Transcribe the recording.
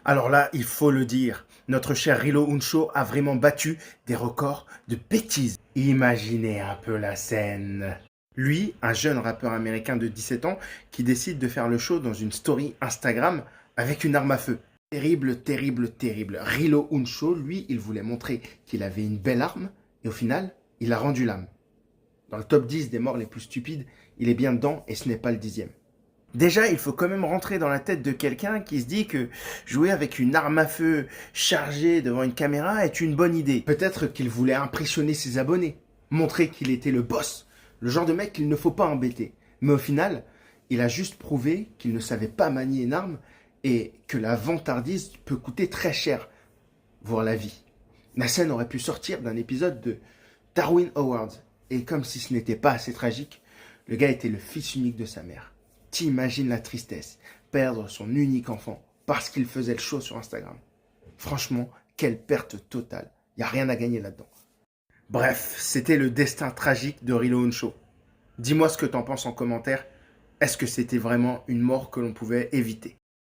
Alors là, il faut le dire, notre cher Rilo Unsho a vraiment battu des records de bêtises. Imaginez un peu la scène. Lui, un jeune rappeur américain de 17 ans qui décide de faire le show dans une story Instagram avec une arme à feu. Terrible, terrible, terrible. Rilo Unsho, lui, il voulait montrer qu'il avait une belle arme et au final, il a rendu l'âme. Dans le top 10 des morts les plus stupides, il est bien dedans et ce n'est pas le 10e. Déjà, il faut quand même rentrer dans la tête de quelqu'un qui se dit que jouer avec une arme à feu chargée devant une caméra est une bonne idée. Peut-être qu'il voulait impressionner ses abonnés, montrer qu'il était le boss, le genre de mec qu'il ne faut pas embêter. Mais au final, il a juste prouvé qu'il ne savait pas manier une arme et que la vantardise peut coûter très cher, voire la vie. La scène aurait pu sortir d'un épisode de Darwin Awards. Et comme si ce n'était pas assez tragique, le gars était le fils unique de sa mère. T'imagines la tristesse, perdre son unique enfant parce qu'il faisait le show sur Instagram. Franchement, quelle perte totale. Il n'y a rien à gagner là-dedans. Bref, c'était le destin tragique de Rilo Unsho. Dis-moi ce que t'en penses en commentaire. Est-ce que c'était vraiment une mort que l'on pouvait éviter?